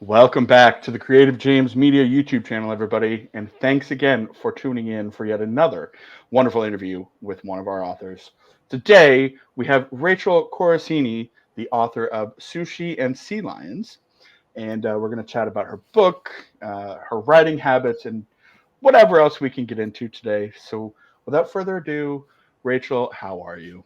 Welcome back to the Creative James Media YouTube channel, everybody, and thanks again for tuning in for yet another wonderful interview with one of our authors. Today, we have Rachel Corsini, the author of Sushi and Sea Lions, and we're going to chat about her book, her writing habits, and whatever else we can get into today. So, without further ado, Rachel, how are you?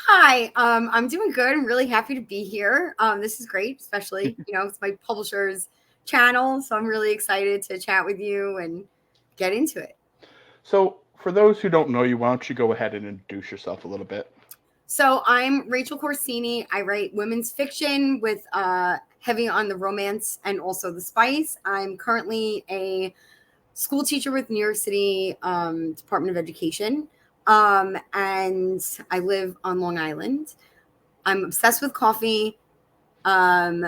Hi, I'm doing good. I'm really happy to be here. This is great, especially, it's my publisher's channel. So I'm really excited to chat with you and get into it. So, for those who don't know you, why don't you go ahead and introduce yourself a little bit? So I'm Rachel Corsini. I write women's fiction with heavy on the romance and also the spice. I'm currently a school teacher with New York City Department of Education. And I live on Long Island. I'm obsessed with coffee. Um,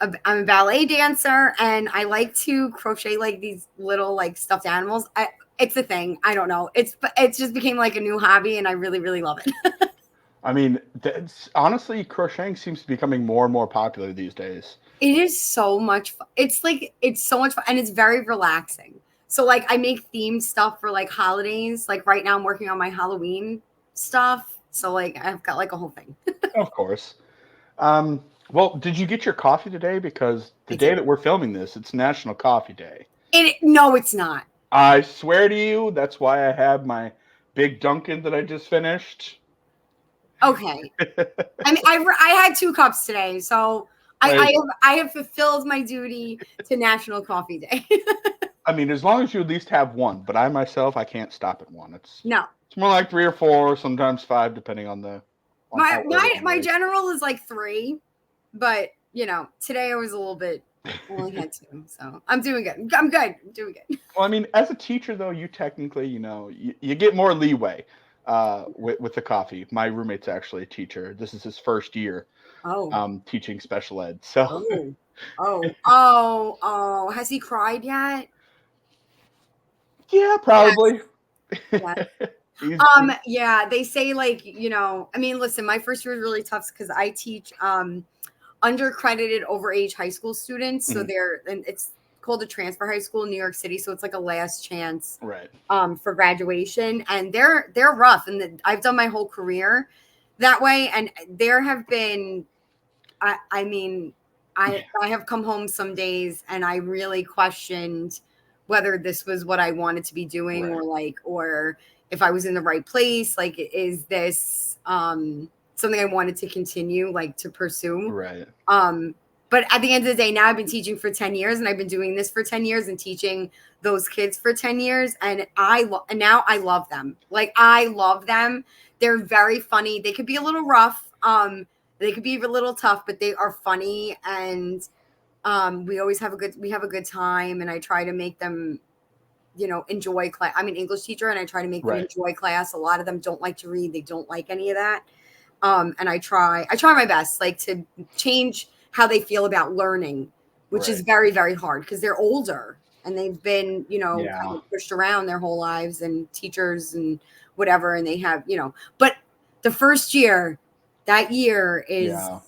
I'm a ballet dancer and I like to crochet like these little like stuffed animals. It's a thing. I don't know. It's just became like a new hobby and I really really love it. I mean, honestly, crocheting seems to be becoming more and more popular these days. It is so much fun. It's so much fun and it's very relaxing. So like I make themed stuff for like holidays. Like right now I'm working on my Halloween stuff. So like I've got like a whole thing. Of course. Um, well, did you get your coffee today? Because the I day did. that we're filming this, it's National Coffee Day. It no, it's not. I swear to you, that's why I have my big Dunkin' that I just finished. Okay. I mean, I had 2 cups today, so Like, I have fulfilled my duty to National Coffee Day. I mean, as long as you at least have one, but I myself, I can't stop at one. No, It's more like three or four, sometimes five, depending on the on my how early my I'm my awake. general is like 3, but today I was a little bit only had 2, so I'm doing good. I'm good. I'm doing good. Well, I mean, as a teacher, though, you technically, you get more leeway with the coffee. My roommate's actually a teacher. This is his first year Oh, teaching special ed. So, oh, oh. Has he cried yet? yeah, Yes. probably. Yes. He's Yeah, they say like, I mean, listen, my first year was really tough because I teach undercredited overage high school students. So mhm, and it's called a transfer high school in New York City. So it's like a last chance right, for graduation. And they're rough. And I've done my whole career that way. And there have been I mean, I have come home some days and I really questioned whether this was what I wanted to be doing right, or if I was in the right place. Like, is this something I wanted to continue like to pursue? right, Um, but at the end of the day, now I've been teaching for 10 years and I've been doing this for 10 years and teaching those kids for 10 years. And and now I love them. Like, I love them. They're very funny. They could be a little rough. They could be a little tough, but they are funny. And we have a good time. And I try to make them, enjoy class. I'm an English teacher and I try to make them right, enjoy class. A lot of them don't like to read. They don't like any of that. And I try my best, like to change how they feel about learning, which is right. very, very hard because they're older and they've been, kind Yeah, of pushed around their whole lives and teachers and whatever. And they have, but the first year, that year is, yeah.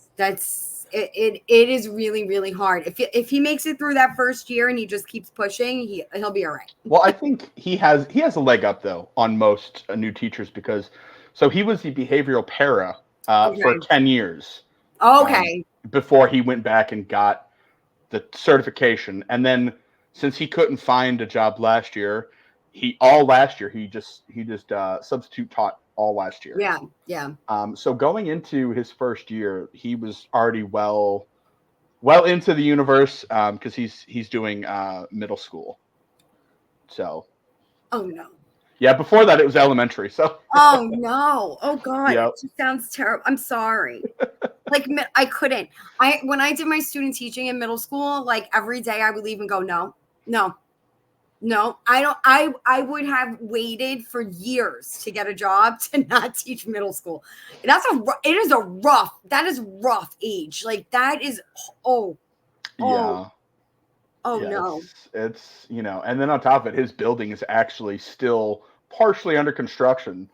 it is really, really hard. If he makes it through that first year and he just keeps pushing, he'll be all right. Well, I think he has a leg up though on most new teachers because so he was the behavioral para for Okay. 10 years um, Okay. before he went back and got the certification. And then since he couldn't find a job last year, he just substitute taught all last year. Yeah. Yeah. So going into his first year, he was already well into the universe because he's doing middle school. So Oh no. yeah, before that it was elementary. So Oh no. Oh God. yeah, It just sounds terrible. I'm sorry. Like I couldn't. When I did my student teaching in middle school, like every day I would leave and go, no, no, no. I don't I would have waited for years to get a job to not teach middle school. It is a rough, that is rough age. Like that is oh, oh, yeah, oh yeah. no. It's and then on top of it, his building is actually still partially under construction.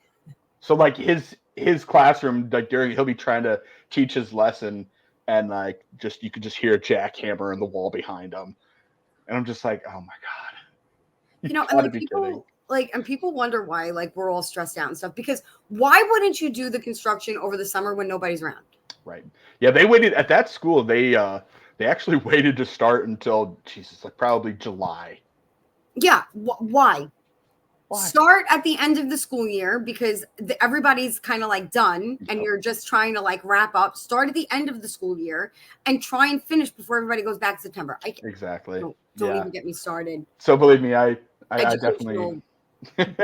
So like his classroom, like during he'll be trying to teach his lesson, and like just you could just hear a jackhammer in the wall behind him, and I'm just like, oh my god, you And gotta like be kidding. people wonder why like we're all stressed out and stuff because why wouldn't you do the construction over the summer when nobody's around? Right. Yeah, they waited at that school. They actually waited to start until Jesus, like probably July. Yeah, why? Why? Start at the end of the school year because everybody's kind of like done and Yep. you're just trying to like wrap up. Start at the end of the school year and try and finish before everybody goes back to September. Exactly. Don't Yeah. even get me started. So believe me, I definitely Educational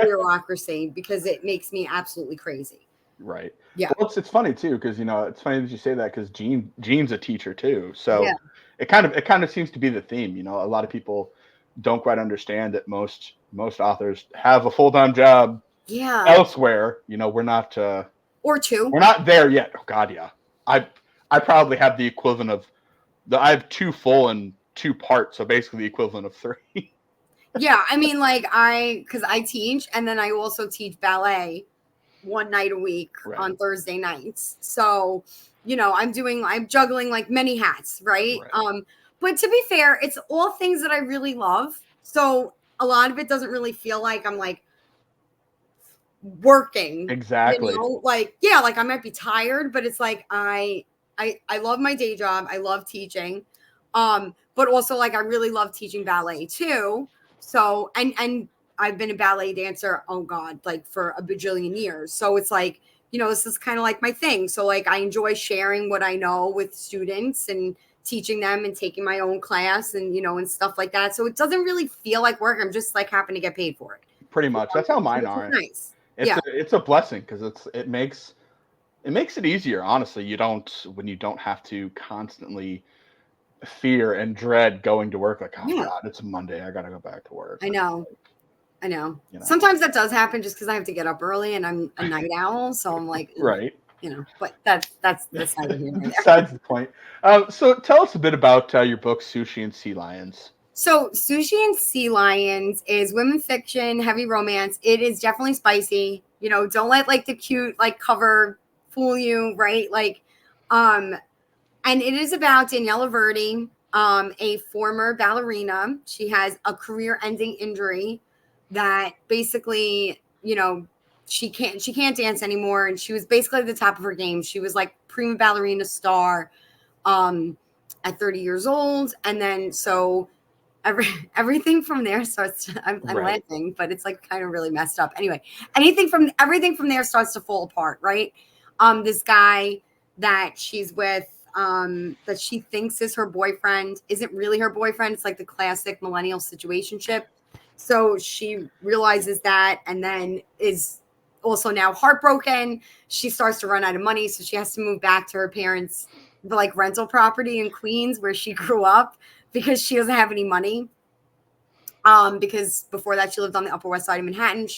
bureaucracy because it makes me absolutely crazy. right. Yeah. Well, it's funny too because it's funny that you say that because Jean's a teacher too. Yeah. So it kind of seems to be the theme. A lot of people don't quite understand that most authors have a full time job Yeah. elsewhere. We're not. Or two. We're not there yet. Oh God, yeah. I I probably have the equivalent of I have two full and two parts, so basically the equivalent of three. Yeah. I mean, like, because I teach and then I also teach ballet one night a week Right. on Thursday nights. So, I'm juggling like many hats, right? Right. But to be fair, it's all things that I really love. So a lot of it doesn't really feel like I'm like working, Exactly. like, yeah, like I might be tired, but it's like I love my day job. I love teaching. But also like I really love teaching ballet too. So and I've been a ballet dancer, oh God, like for a bajillion years. So it's like, this is kind of like my thing. So like I enjoy sharing what I know with students and teaching them and taking my own class and and stuff like that. So it doesn't really feel like work. I'm just like happen to get paid for it. Pretty much. That's how mine Which is are. nice. It's Yeah. a blessing because it makes it easier. Honestly, when you don't have to constantly fear and dread going to work. Like, oh Yeah. God, it's Monday. I gotta go back to work. I know. I know. You know. Sometimes that does happen just because I have to get up early and I'm a night owl. So I'm like, ugh, Right. but that's neither here nor there. Besides the point. So tell us a bit about your book, Sushi and Sea Lions. So Sushi and Sea Lions is women fiction, heavy romance. It is definitely spicy. Don't let like the cute like cover fool you, right? Like, and it is about Daniela Verdi, a former ballerina. She has a career-ending injury that basically, she can't dance anymore, and she was basically at the top of her game. She was like prima ballerina star um, at 30 years old, and then so everything from there starts. I'm Right. laughing, but it's like kind of really messed up. Anyway, everything from there starts to fall apart, right? This guy that she's with, that she thinks is her boyfriend, isn't really her boyfriend. It's like the classic millennial situationship. So she realizes that, and then is also now heartbroken. She starts to run out of money, so she has to move back to her parents' like rental property in Queens where she grew up because she doesn't have any money. Because before that she lived on the Upper West Side of Manhattan,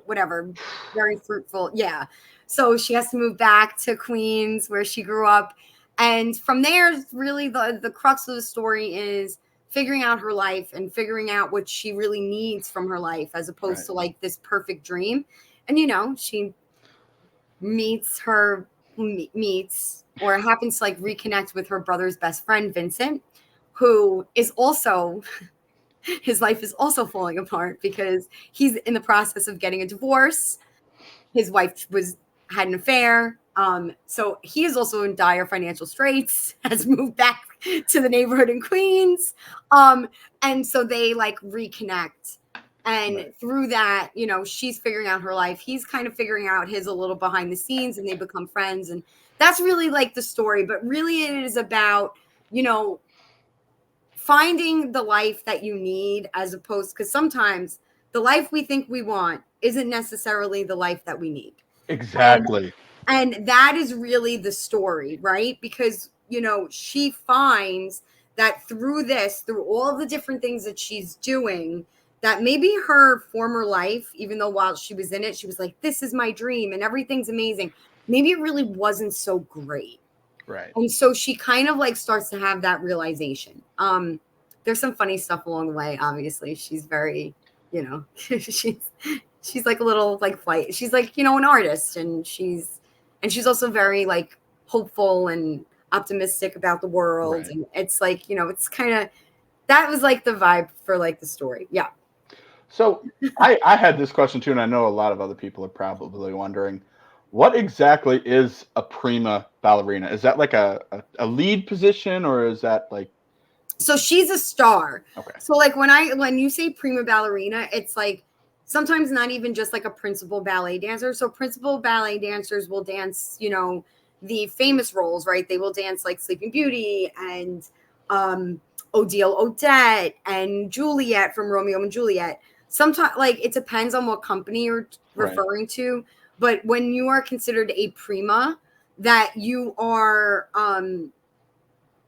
whatever, very fruitful. Yeah. So she has to move back to Queens where she grew up. And from there, really the crux of the story is figuring out her life and figuring out what she really needs from her life as opposed Right. to like this perfect dream. And she meets or happens to like reconnect with her brother's best friend, Vincent, who is also his life is also falling apart because he's in the process of getting a divorce. His wife had an affair. So he is also in dire financial straits, has moved back to the neighborhood in Queens. And so they like reconnect. And Right. through that, she's figuring out her life. He's kind of figuring out his a little behind the scenes and they become friends. And that's really like the story. But really, it is about, finding the life that you need as opposed because sometimes the life we think we want isn't necessarily the life that we need. And Exactly. and that is really the story, right? Because she finds that through all the different things that she's doing, that maybe her former life, even though while she was in it, she was like, this is my dream and everything's amazing. Maybe it really wasn't so great. Right. And so she kind of like starts to have that realization. There's some funny stuff along the way. Obviously, she's very, she's like a little like flight. She's like, an artist, and she's also very like hopeful and optimistic about the world. Right. And it's like, it's kind of, that was like the vibe for like the story. Yeah. So I had this question too, and I know a lot of other people are probably wondering, what exactly is a prima ballerina? Is that like a lead position, or is that like So she's a star. okay? So like when you say prima ballerina, it's like sometimes not even just like a principal ballet dancer. So principal ballet dancers will dance, the famous roles, right? They will dance like Sleeping Beauty and Odile Odette and Juliet from Romeo and Juliet. Sometimes like it depends on what company you're Right. referring to, but when you are considered a prima, that you are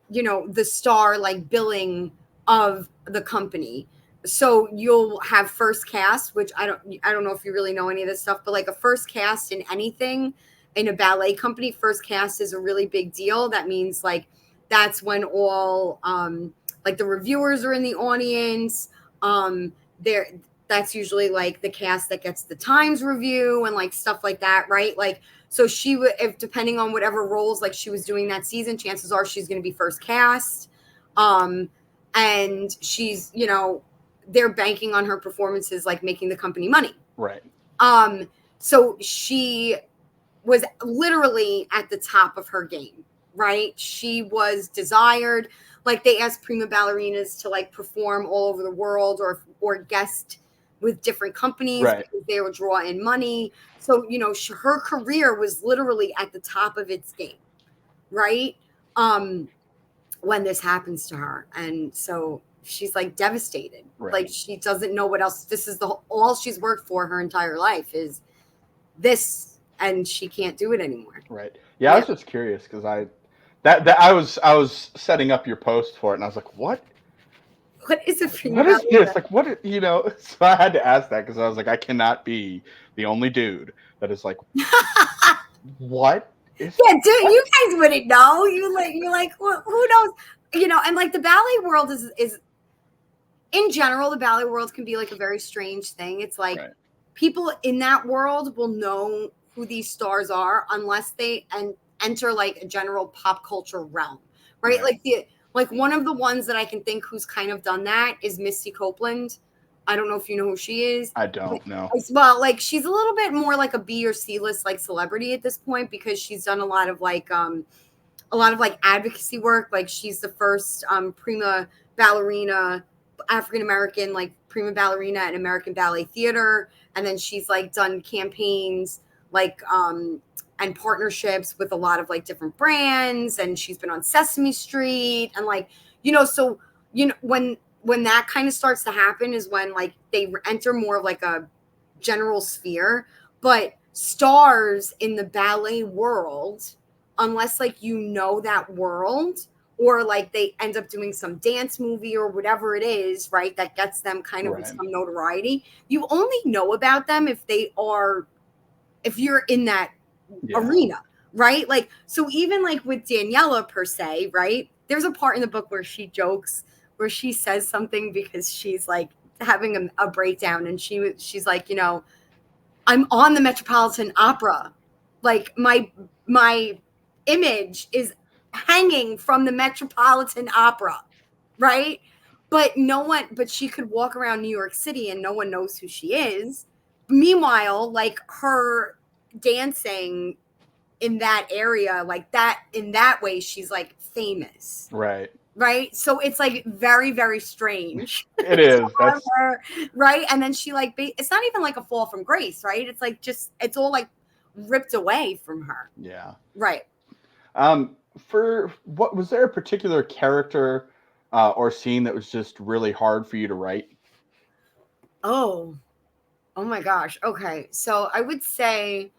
the star like billing of the company. So you'll have first cast, which I don't know if you really know any of this stuff, but like a first cast in anything in a ballet company, first cast is a really big deal. That means like that's when all like the reviewers are in the audience. There that's usually like the cast that gets the Times review and like stuff like that, right? Like so she would, if depending on whatever roles like she was doing that season, chances are she's going to be first cast. And she's, they're banking on her performances, like making the company money. Right. So she was literally at the top of her game, right? She was desired. Like they asked prima ballerinas to like perform all over the world or guest with different companies Right. because they would draw in money. So, her career was literally at the top of its game, right? When this happens to her. And so she's like devastated. Right. Like she doesn't know what else. This is all she's worked for her entire life is this, and she can't do it anymore. Right. Yeah, I was just curious because I was setting up your post for it, and I was like, what? What is a prima What is ballerina? this? Like, what? So I had to ask that because I was like, I cannot be the only dude that is like, what is? Yeah, dude, you guys wouldn't know. You're like, who knows? And like the ballet world is in general, the ballet world can be like a very strange thing. It's like Right. people in that world will know who these stars are unless they enter like a general pop culture realm, right? Right. Like one of the ones that I can think who's kind of done that is Misty Copeland. I don't know if you know who she is. I don't know. Well, like she's a little bit more like a B or C list like celebrity at this point because she's done a lot of like advocacy work. Like she's the first prima ballerina, African American like prima ballerina at American Ballet Theater, and then she's like done campaigns like and partnerships with a lot of like different brands, and she's been on Sesame Street and like so when that kind of starts to happen is when like they enter more of like a general sphere. But stars in the ballet world, unless like that world or like they end up doing some dance movie or whatever it is, right, that gets them kind of Right. some notoriety, you only know about them if you're in that arena, right? Like so even like with Daniela per se, right, there's a part in the book where she jokes, where she says something because she's like having a breakdown, and she's like, I'm on the Metropolitan Opera. Like my image is hanging from the Metropolitan Opera, right? But she could walk around New York City and no one knows who she is. Meanwhile, like her dancing in that area, like that, in that way, she's like famous. Right. Right. So it's like very, very strange. It is. That's her, right. And then she like, it's not even like a fall from grace, right? It's like it's all like ripped away from her. yeah. Right. For what was there a particular character or scene that was just really hard for you to write? Oh my gosh. Okay. So I would say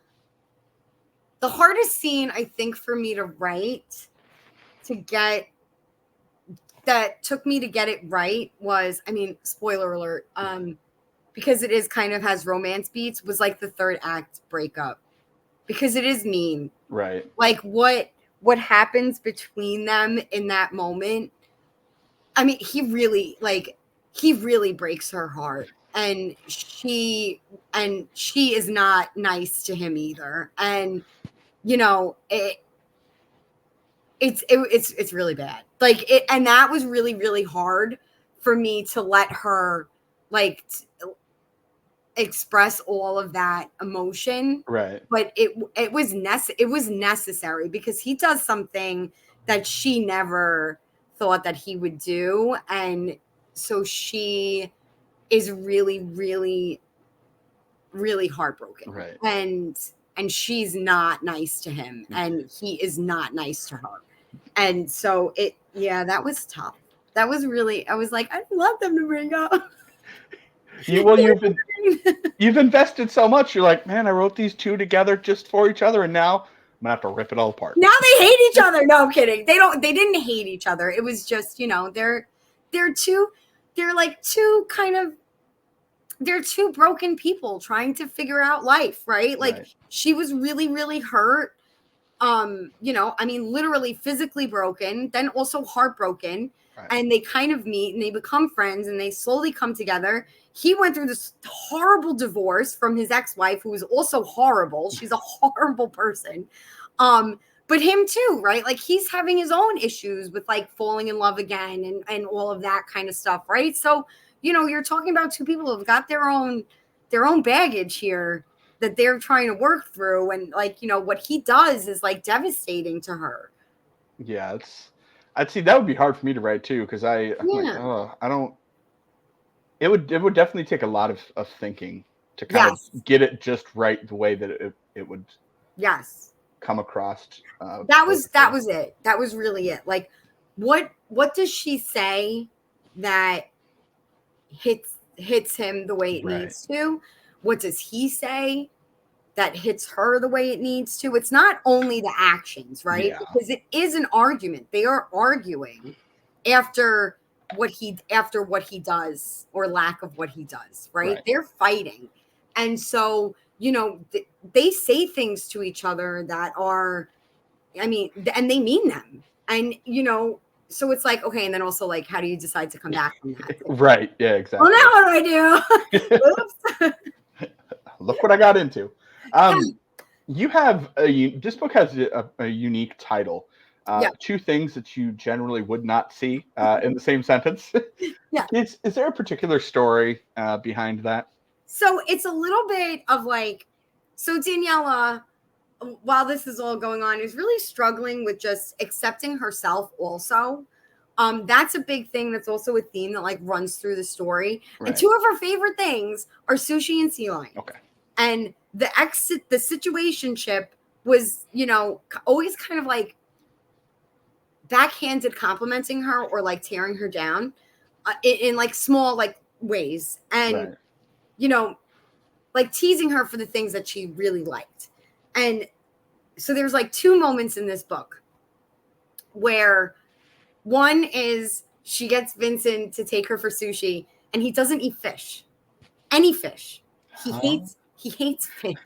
the hardest scene I think for me to write that took me to get it right was, I mean, spoiler alert, because it is kind of has romance beats, was like the third act breakup, because it is mean. Right. Like what happens between them in that moment. I mean, he really breaks her heart, and she is not nice to him either. And it's really bad. Like it, and that was really, really hard for me to let her like express all of that emotion. Right. But it was necessary because he does something that she never thought that he would do, and so she is really, really, really heartbroken. Right. And she's not nice to him, and he is not nice to her. And so that was tough. That was really, I was like, I love them to bring up. You've invested so much. You're like, man, I wrote these two together just for each other, and now I'm gonna have to rip it all apart. Now they hate each other. No, I'm kidding. They didn't hate each other. It was just, they're like they're two broken people trying to figure out life, right? Like Right. she was really, really hurt. I mean, literally physically broken, then also heartbroken. Right. And they kind of meet and they become friends and they slowly come together. He went through this horrible divorce from his ex-wife, who was also horrible. She's a horrible person. But him too, right? Like he's having his own issues with like falling in love again and all of that kind of stuff, right? So, you're talking about two people who've got their own baggage here that they're trying to work through. And like, what he does is like devastating to her. Yeah, I'd see that would be hard for me to write too, because I'm like, oh, I don't. It would definitely take a lot of thinking to kind of get it just right the way that it would come across. That was it. That was really it. Like, what does she say that hits him the way it needs to? What does he say that hits her the way it needs to? It's not only the actions, right? Yeah. Because it is an argument. They are arguing after what he does or lack of what he does, right? They're fighting. And so, they say things to each other that are, I mean, and they mean them. And, so it's like, okay. And then also like, how do you decide to come back from that? Right. Yeah, exactly. Well, now what do I do? Oops. Look what I got into. You have this book has a unique title. Two things that you generally would not see in the same sentence. Yeah. Is there a particular story behind that? So it's a little bit of like, so Daniela, while this is all going on, is really struggling with just accepting herself also. That's a big thing. That's also a theme that like runs through the story. Right. And two of her favorite things are sushi and sea lion. Okay. And the situationship was, always kind of like backhanded complimenting her or like tearing her down in like small like ways. And, like teasing her for the things that she really liked. And so there's like two moments in this book where one is she gets Vincent to take her for sushi and he doesn't eat fish, any fish. He hates fish.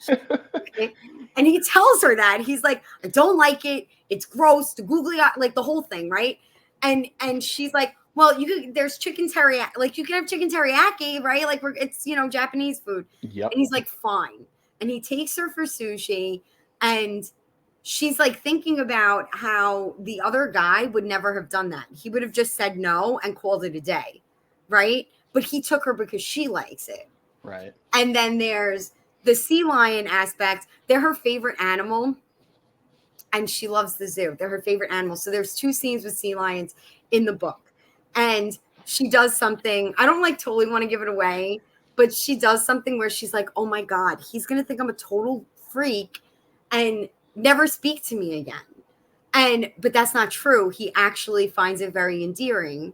Okay? And he tells her that he's like, I don't like it. It's gross. The googly eye, like the whole thing. Right. And she's like, well, there's chicken teriyaki, like you can have chicken teriyaki, right? Like it's, Japanese food. Yep. And he's like, fine. And he takes her for sushi and she's like thinking about how the other guy would never have done that. He would have just said no and called it a day. Right. But he took her because she likes it. Right. And then there's the sea lion aspect. They're her favorite animal. And she loves the zoo. They're her favorite animal. So there's two scenes with sea lions in the book. And she does something. I don't like totally want to give it away, but she does something where she's like, oh my God, he's going to think I'm a total freak and never speak to me again. But that's not true. He actually finds it very endearing.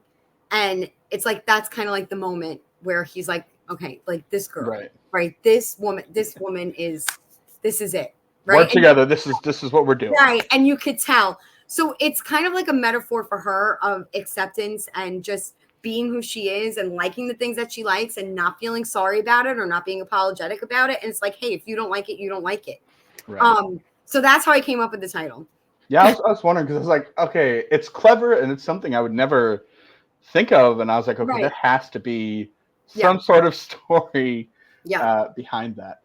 And it's like, that's kind of like the moment where he's like, okay, like this girl, right? This woman this is it. Right. Work together. This is what we're doing. Right. And you could tell. So it's kind of like a metaphor for her of acceptance and just being who she is and liking the things that she likes and not feeling sorry about it or not being apologetic about it. And it's like, hey, if you don't like it, you don't like it. Right. So that's how I came up with the title. Yeah, I was wondering because I was like, okay, it's clever and it's something I would never think of. And I was like, okay, there has to be some sort of story behind that.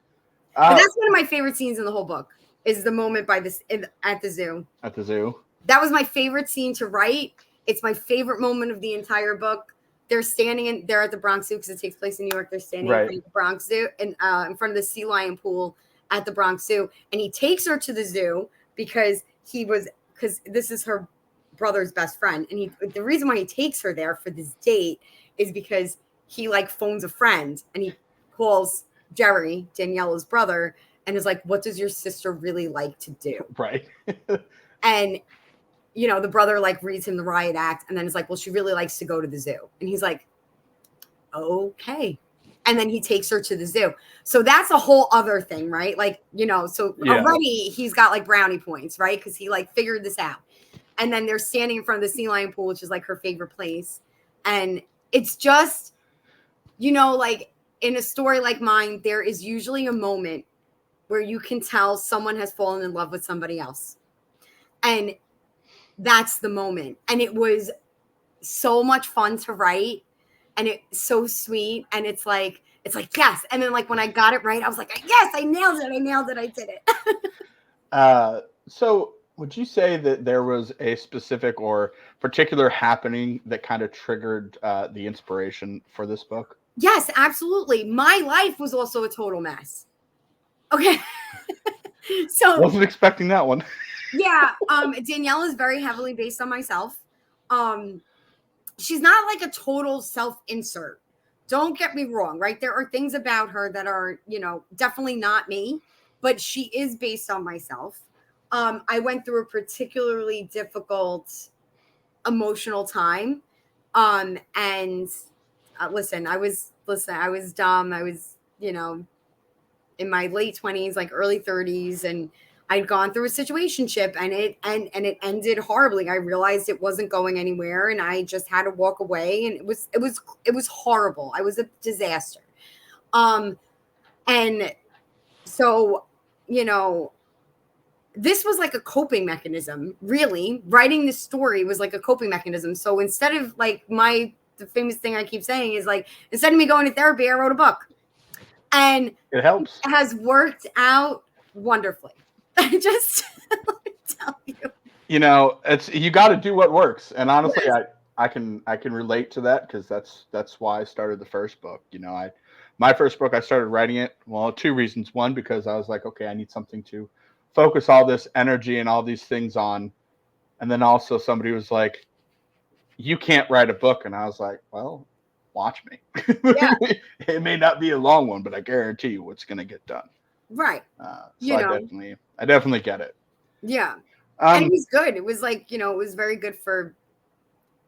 But that's one of my favorite scenes in the whole book is the moment at the zoo. At the zoo? that was my favorite scene to write. It's my favorite moment of the entire book. They're at the Bronx Zoo because it takes place in New York. They're standing in front of the Bronx Zoo and in front of the sea lion pool at the Bronx Zoo. And he takes her to the zoo because this is her brother's best friend. And the reason why he takes her there for this date is because he like phones a friend and he calls Jerry, Daniela's brother, and is like, what does your sister really like to do? Right. And you know, the brother like reads him the riot act and then is like, well, she really likes to go to the zoo. And he's like, okay. And then he takes her to the zoo. So that's a whole other thing, right? Like, you know, so already he's got like brownie points, right? Because he like figured this out. And then they're standing in front of the sea lion pool, which is like her favorite place. And it's just, you know, like in a story like mine, there is usually a moment where you can tell someone has fallen in love with somebody else. And that's the moment. And it was so much fun to write. And it's so sweet. And it's like, yes. And then like when I got it right, I was like, yes, I nailed it. I did it. So would you say that there was a specific or particular happening that kind of triggered the inspiration for this book? Yes, absolutely. My life was also a total mess. Okay. So wasn't expecting that one. Yeah, Danielle is very heavily based on myself. She's not like a total self-insert. Don't get me wrong, right? There are things about her that are, you know, definitely not me, but she is based on myself. I went through a particularly difficult emotional time. And listen, I was dumb. I was, you know, in my late 20s, like early 30s, and I'd gone through a situationship and it ended horribly. I realized it wasn't going anywhere and I just had to walk away, and it was horrible. I was a disaster. And so, you know, this was like a coping mechanism, really. Writing this story was like a coping mechanism. So instead of like the famous thing I keep saying is like, instead of me going to therapy, I wrote a book. And it helps. It has worked out wonderfully. I just tell you. You know, you got to do what works. And honestly, yes. I can relate to that because that's why I started the first book. You know, my first book, I started writing it. Well, two reasons. One, because I was like, okay, I need something to focus all this energy and all these things on. And then also somebody was like, you can't write a book. And I was like, well, watch me. Yeah. It may not be a long one, but I guarantee you it's going to get done. Right. So I definitely get it. Yeah. And it was good. It was like, you know, it was very good for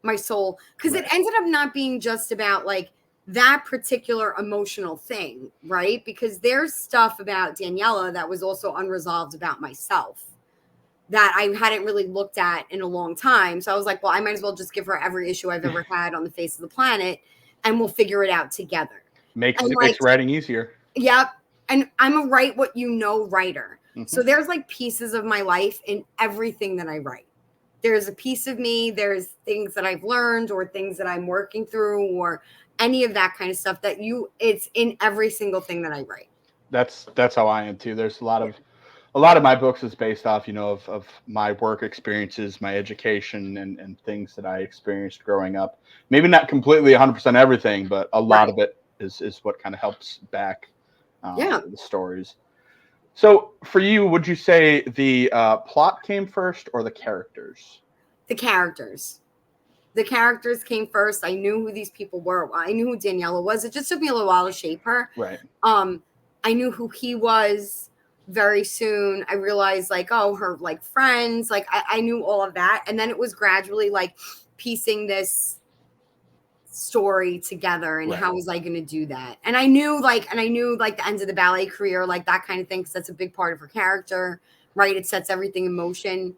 my soul because it ended up not being just about like that particular emotional thing, right? Because there's stuff about Daniela that was also unresolved about myself that I hadn't really looked at in a long time. So I was like, well, I might as well just give her every issue I've ever had on the face of the planet and we'll figure it out together. Makes writing easier. Yep. And I'm a write what you know writer. Mm-hmm. So there's like pieces of my life in everything that I write. There's a piece of me, there's things that I've learned or things that I'm working through or any of that kind of stuff it's in every single thing that I write. That's how I am too. There's a lot of my books is based off, you know, of my work experiences, my education and things that I experienced growing up. Maybe not completely 100% everything, but a lot of it is what kind of helps back the stories. So for you, would you say the plot came first or the characters? The characters. The characters came first. I knew who these people were. I knew who Daniela was. It just took me a little while to shape her. Right. I knew who he was very soon. I realized like, oh, her like friends, like I knew all of that. And then it was gradually like piecing this story together and how was I going to do that? And I knew like the ends of the ballet career, like that kind of thing. Cause that's a big part of her character, right? It sets everything in motion.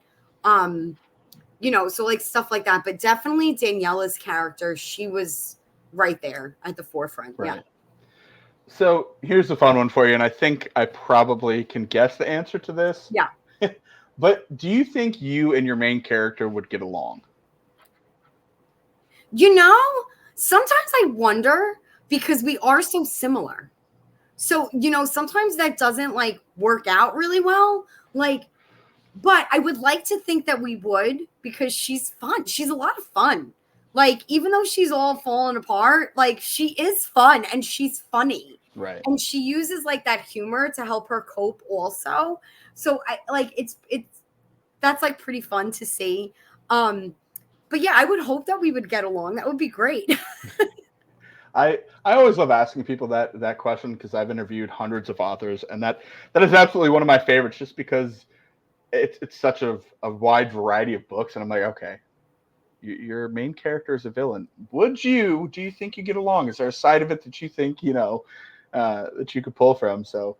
You know, so like stuff like that, but definitely Daniela's character, she was right there at the forefront. Right. Yeah. So here's a fun one for you. And I think I probably can guess the answer to this. Yeah. But do you think you and your main character would get along? You know, sometimes I wonder because we are so similar. So, you know, sometimes that doesn't like work out really well. Like But I would like to think that we would, because she's fun. She's a lot of fun. Like, even though she's all falling apart, like, she is fun and she's funny. Right. And she uses like that humor to help her cope also. So I like it's that's like pretty fun to see. But yeah, I would hope that we would get along. That would be great. I always love asking people that question because I've interviewed hundreds of authors, and that is absolutely one of my favorites, just because it's such a wide variety of books, and I'm like, okay, your main character is a villain. Do you think you get along? Is there a side of it that you think that you could pull from? So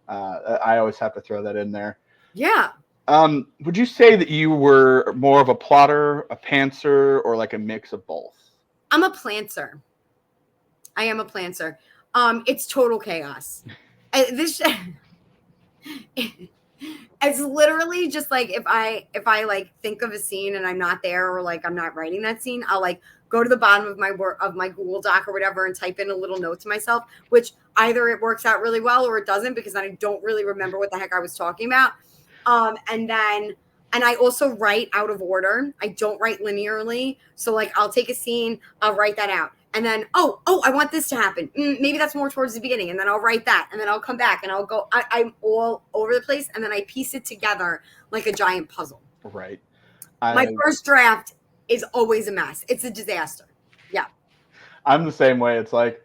I always have to throw that in there. Yeah. Would you say that you were more of a plotter, a pantser, or like a mix of both? I'm a planter. I am a planter. It's total chaos. This it's literally just like if I like think of a scene and I'm not there, or like I'm not writing that scene, I'll like go to the bottom of my Google Doc or whatever and type in a little note to myself, which either it works out really well or it doesn't, because I don't really remember what the heck I was talking about. And I also write out of order. I don't write linearly. So like I'll take a scene, I'll write that out. And then, oh, I want this to happen. Maybe that's more towards the beginning. And then I'll write that. And then I'll come back and I'll go, I'm all over the place. And then I piece it together like a giant puzzle. Right. My first draft is always a mess. It's a disaster. Yeah. I'm the same way. It's like,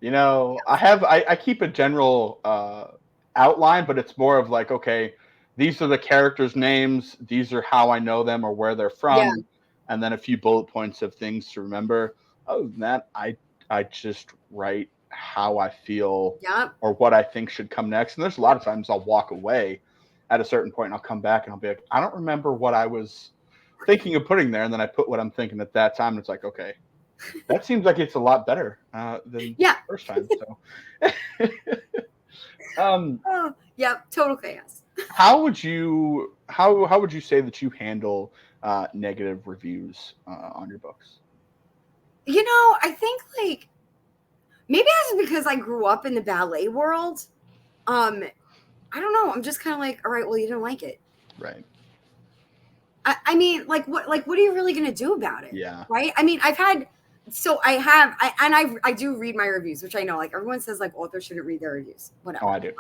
I keep a general outline, but it's more of like, okay, these are the characters' names. These are how I know them or where they're from. Yeah. And then a few bullet points of things to remember. Other than that, I just write how I feel or what I think should come next. And there's a lot of times I'll walk away at a certain point and I'll come back and I'll be like, I don't remember what I was thinking of putting there. And then I put what I'm thinking at that time. And it's like, okay, that seems like it's a lot better than the first time. So, total chaos. How would you say that you handle negative reviews on your books? I think like maybe that's because I grew up in the ballet world. I don't know. I'm just kind of like, all right, well, you didn't like it. Right. I mean, what are you really going to do about it? Yeah. Right. I mean, I do read my reviews, which I know like everyone says like authors shouldn't read their reviews, whatever. Oh, I do.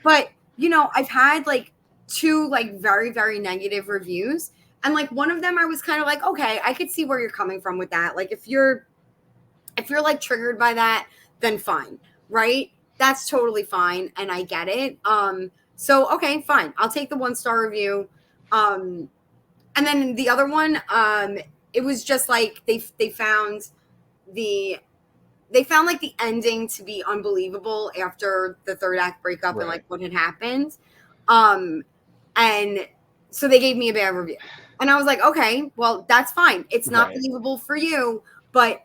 But, I've had like 2 like very, very negative reviews. And like one of them, I was kind of like, okay, I could see where you're coming from with that. Like if you're like triggered by that, then fine, right? That's totally fine, and I get it. So okay, fine. I'll take the 1-star review. And then the other one, it was just like they found like the ending to be unbelievable after the 3rd act breakup. Right. And like what had happened. And so they gave me a bad review. And I was like, okay, well, that's fine. It's not believable for you, but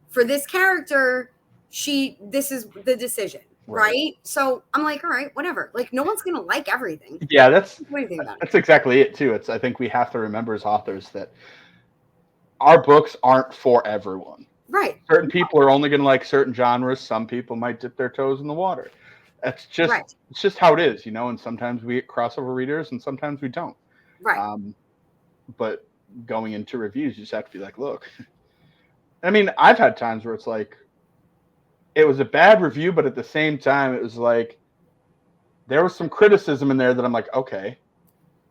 for this character, this is the decision, right? So I'm like, all right, whatever. Like, no one's gonna like everything. Yeah, that's exactly it too. I think we have to remember as authors that our books aren't for everyone. Right. Certain people are only gonna like certain genres. Some people might dip their toes in the water. That's just it's just how it is, and sometimes we get crossover readers and sometimes we don't. Right. But going into reviews, you just have to be like, look. I mean, I've had times where it's like, it was a bad review, but at the same time, it was like, there was some criticism in there that I'm like, okay,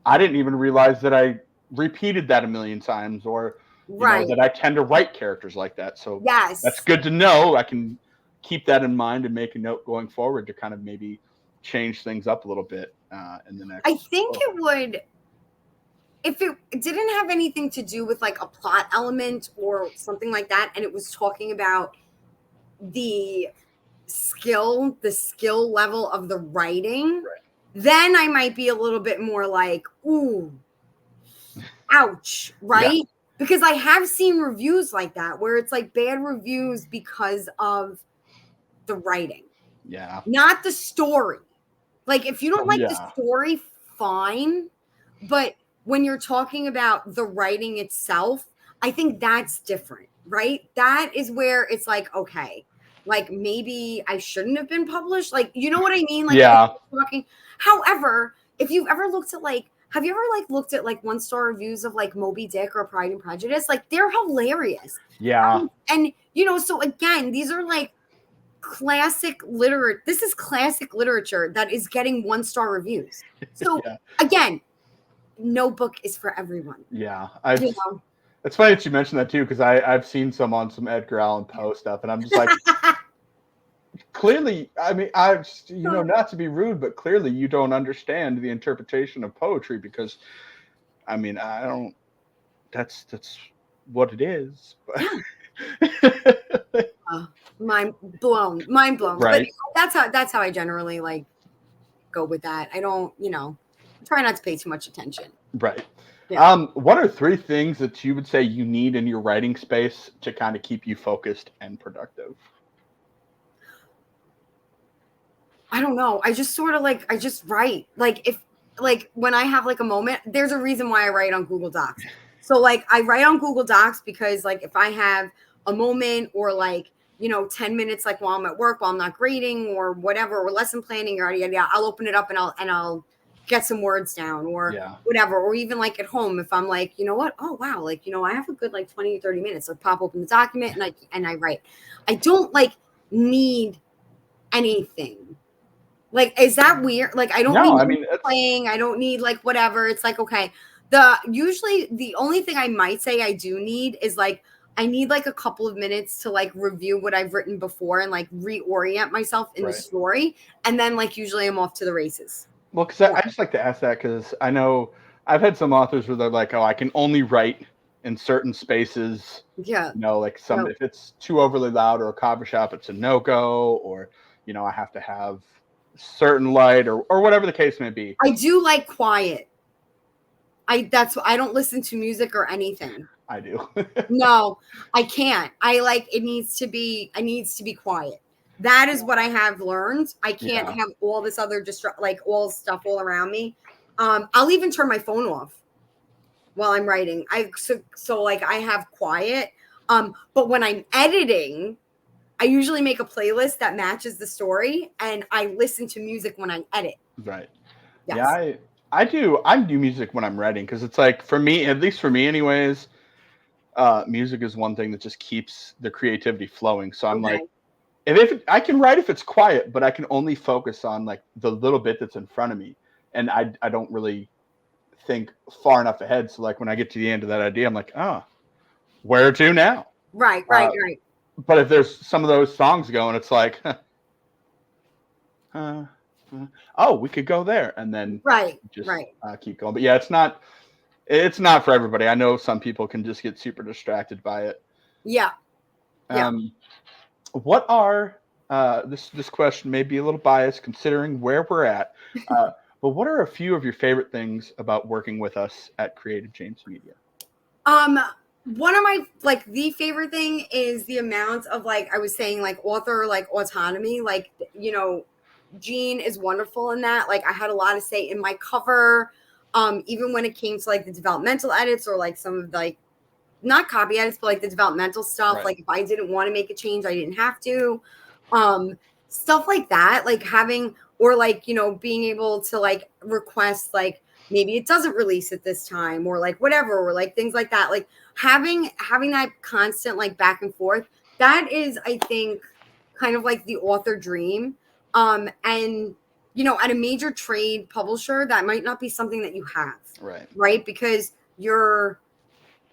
I didn't even realize that I repeated that a million times, or that I tend to write characters like that. So that's good to know. I can keep that in mind and make a note going forward to kind of maybe change things up a little bit in the next. I think it would. If it didn't have anything to do with like a plot element or something like that, and it was talking about the skill level of the writing, then I might be a little bit more like, ooh, ouch, right? Yeah. Because I have seen reviews like that where it's like bad reviews because of the writing. Yeah. Not the story. Like if you don't like the story, fine. But when you're talking about the writing itself, I think that's different, right? That is where it's like, okay, like maybe I shouldn't have been published. Like, you know what I mean? Like, yeah. However, if you've ever looked at like have you ever like looked at like 1-star reviews of like Moby Dick or Pride and Prejudice? Like they're hilarious. Yeah. And so again, these are like classic literature. This is classic literature that is getting 1-star reviews. So Yeah. again, no book is for everyone. Yeah. It's funny that you mentioned that too, because I've seen some on some Edgar Allan Poe stuff, and I'm just like, clearly, I mean, not to be rude, but clearly you don't understand the interpretation of poetry, because I mean, I don't. That's what it is. Mind blown. But Right. that's how I generally like go with that. I don't, try not to pay too much attention. Right. Yeah. What are 3 things that you would say you need in your writing space to kind of keep you focused and productive? I don't know. I just sort of like I just write. Like if like when I have like a moment, there's a reason why I write on Google Docs. So like I write on Google Docs because like if I have a moment or like 10 minutes like while I'm at work, while I'm not grading or whatever, or lesson planning or yada yada, I'll open it up and I'll get some words down or Yeah. whatever. Or even like at home, if I'm like, you know what? Oh wow, like I have a good like 20 30 minutes. I pop open the document and I write. I don't like need anything. Like, is that weird? Like, I don't need No, I music mean, it's playing. I don't need like whatever. It's like, okay. Usually the only thing I might say I do need is like I need like a couple of minutes to like review what I've written before and like reorient myself in the right. story. And then like usually I'm off to the races. Well, because Yeah. I just like to ask that, because I know I've had some authors where they're like, "Oh, I can only write in certain spaces." Yeah. Like No. if it's too overly loud or a coffee shop, it's a no go, or I have to have certain light, or whatever the case may be. I do like quiet. I don't listen to music or anything. I do. No, I can't. It needs to be quiet. That is what I have learned. I can't Yeah. have all this other like all stuff all around me. I'll even turn my phone off while I'm writing. So like I have quiet. But when I'm editing, I usually make a playlist that matches the story and I listen to music when I edit. Right. Yeah, Yes. I do. I do music when I'm writing, because it's like, for me, at least for me, anyways. Music is one thing that just keeps the creativity flowing. So I'm like, Okay. if I can write if it's quiet, but I can only focus on like the little bit that's in front of me, and I don't really think far enough ahead. So like when I get to the end of that idea, I'm like, oh, where to now? Right, Uh, right, right. but if there's some of those songs going, it's like, oh, we could go there, and then Right, just right. keep going. But yeah, it's not for everybody. I know some people can just get super distracted by it. Yeah. Yeah. Um, what are this question may be a little biased considering where we're at, but what are a few of your favorite things about working with us at Creative James Media? One of my like the favorite thing is the amount of like I was saying like author like autonomy. Like Jean is wonderful in that. Like I had a lot to say in my cover. Even when it came to like the developmental edits or like some of the, like not copy edits, but like the developmental stuff. Right. Like if I didn't want to make a change, I didn't have to. Stuff like that, like having or like being able to like request like maybe it doesn't release at this time or like whatever or like things like that. Like having that constant like back and forth. That is, I think, kind of like the author dream. And at a major trade publisher, that might not be something that you have, Right. right? Because you're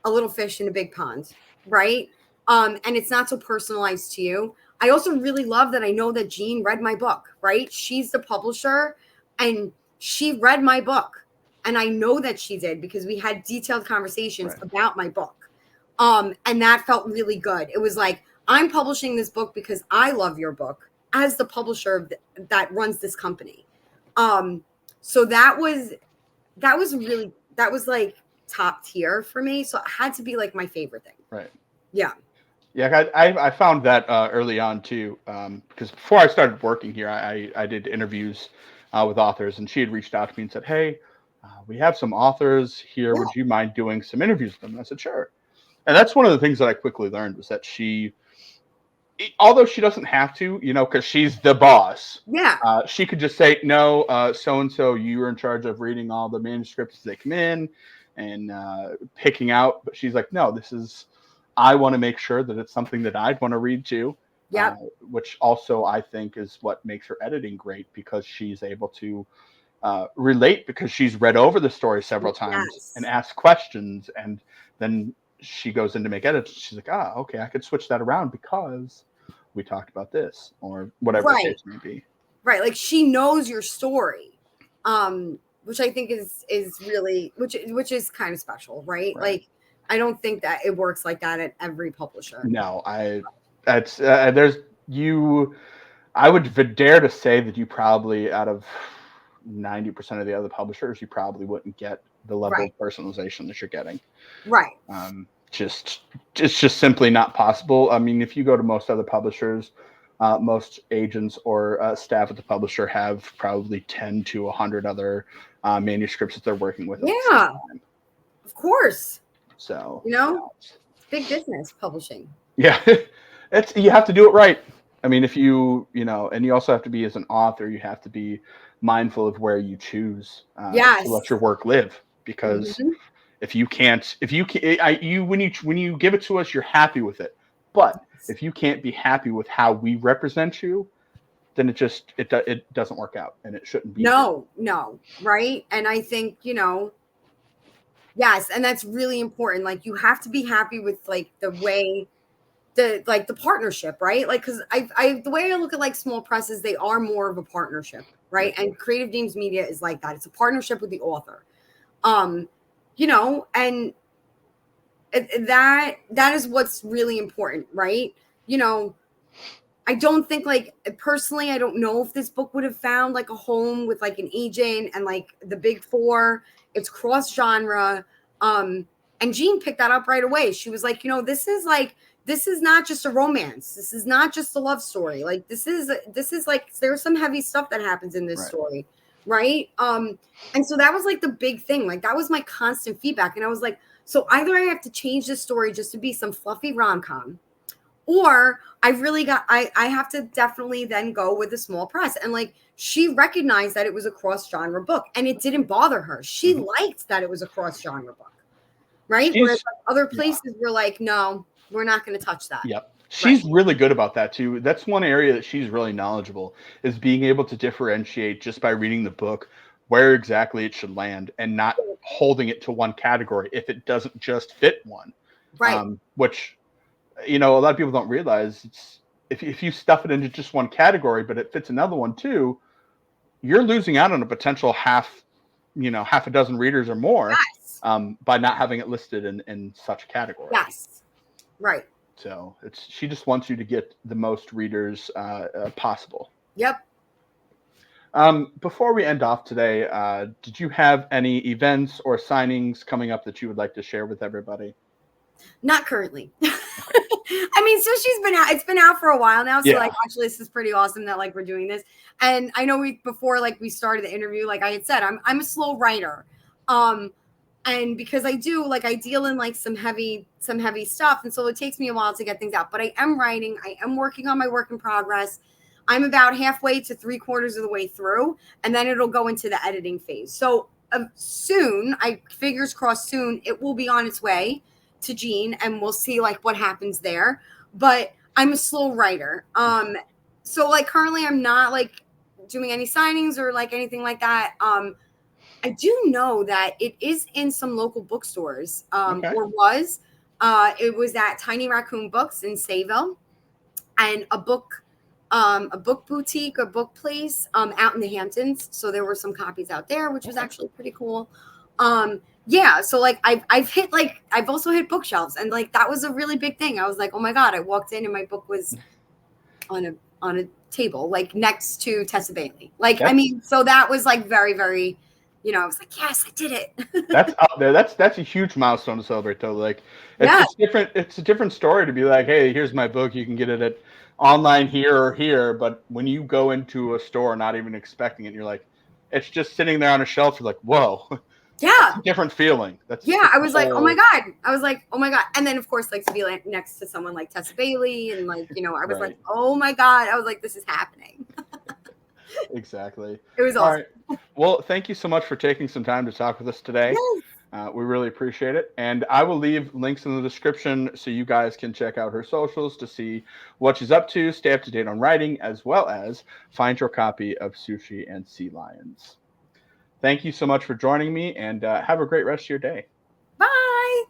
a little fish in a big pond, right? And it's not so personalized to you. I also really love that I know that Jean read my book, right? She's the publisher and she read my book. And I know that she did because we had detailed conversations Right. about my book. And that felt really good. It was like, I'm publishing this book because I love your book as the publisher that runs this company. So that was like top tier for me. So it had to be like my favorite thing. Right. Yeah. Yeah, I found that early on too, because before I started working here, I did interviews with authors, and she had reached out to me and said, "Hey, we have some authors here. Yeah. Would you mind doing some interviews with them?" And I said, "Sure." And that's one of the things that I quickly learned, was that she although she doesn't have to, because she's the boss. Yeah. She could just say, no, so and so, you are in charge of reading all the manuscripts as they come in and picking out. But she's like, no, I want to make sure that it's something that I'd want to read too. Yep. Which also I think is what makes her editing great, because she's able to relate, because she's read over the story several times and asked questions, and then she goes in to make edits. She's like, okay, I could switch that around because we talked about this, or whatever the case may be. Right. Like, she knows your story, which I think is really, which is kind of special, right? Like, I don't think that it works like that at every publisher. No, I would dare to say that you probably, out of 90% of the other publishers, you probably wouldn't get the level of personalization that you're getting. Right. It's just simply not possible. I mean, if you go to most other publishers, most agents or staff at the publisher have probably 10 to 100 other manuscripts that they're working with. Yeah, of course. So, it's big business publishing. Yeah, you have to do it right. I mean, if you and you also have to be, as an author, you have to be mindful of where you choose to let your work live, because when you give it to us, you're happy with it. But if you can't be happy with how we represent you, then it doesn't work out, and it shouldn't be. No, right? And I think, yes, and that's really important. Like, you have to be happy with, like, the way the partnership, right? Like, because the way I look at, like, small presses, they are more of a partnership, right? And Creative James Media is like that. It's a partnership with the author, and that is what's really important, right? I don't think, like, personally, I don't know if this book would have found, like, a home with, like, an agent and, like, the big four. It's cross genre. And Jean picked that up right away. She was like, this is not just a romance. This is not just a love story. Like, this is like, there's some heavy stuff that happens in this story. Right. And so that was, like, the big thing. Like, that was my constant feedback. And I was like, so either I have to change this story just to be some fluffy rom-com, or I have to definitely then go with a small press. And, like, she recognized that it was a cross genre book, and it didn't bother her. She liked that it was a cross genre book. Right. Whereas, like, other places were like, no, we're not going to touch that. Yep. She's really good about that too. That's one area that she's really knowledgeable, is being able to differentiate just by reading the book where exactly it should land, and not holding it to one category if it doesn't just fit one. Right. Which, a lot of people don't realize, it's if you stuff it into just one category, but it fits another one too, you're losing out on a potential half a dozen readers or more by not having it listed in such a category. Yes. Right. So she just wants you to get the most readers possible. Yep. Before we end off today, did you have any events or signings coming up that you would like to share with everybody? Not currently. I mean, Sushi's been out. It's been out for a while now. So like, actually, this is pretty awesome that, like, we're doing this. And I know before we started the interview, like I had said, I'm a slow writer. And because I deal in, like, some heavy stuff. And so it takes me a while to get things out, but I am writing. I am working on my work in progress. I'm about halfway to 3/4 of the way through, and then it'll go into the editing phase. So soon, fingers crossed, soon it will be on its way to Jean, and we'll see, like, what happens there. But I'm a slow writer. So, like, currently I'm not, like, doing any signings or, like, anything like that. I do know that it is in some local bookstores, or was. It was at Tiny Raccoon Books in Sayville, and a book boutique, a book place out in the Hamptons. So there were some copies out there, which was actually pretty cool. Yeah, so, like, I've also hit bookshelves, and, like, that was a really big thing. I was like, oh my God, I walked in and my book was on a table, like, next to Tessa Bailey. Like, I mean, so that was, like, very, very, I was like, yes, I did it. That's out there. That's a huge milestone to celebrate, though. Like, it's different. It's a different story to be like, hey, here's my book. You can get it at online here or here. But when you go into a store not even expecting it, you're like, it's just sitting there on a shelf. You're like, whoa. Yeah. a different feeling. Yeah, I was like, oh my God. I was like, oh my God. And then, of course, like to be like next to someone like Tessa Bailey and like, you know, I was like, oh my God. I was like, this is happening. Exactly. It was All awesome. right. Well, thank you so much for taking some time to talk with us today. Yes. We really appreciate it. And I will leave links in the description so you guys can check out her socials to see what she's up to, stay up to date on writing, as well as find your copy of Sushi and Sea Lions. Thank you so much for joining me, and have a great rest of your day. Bye.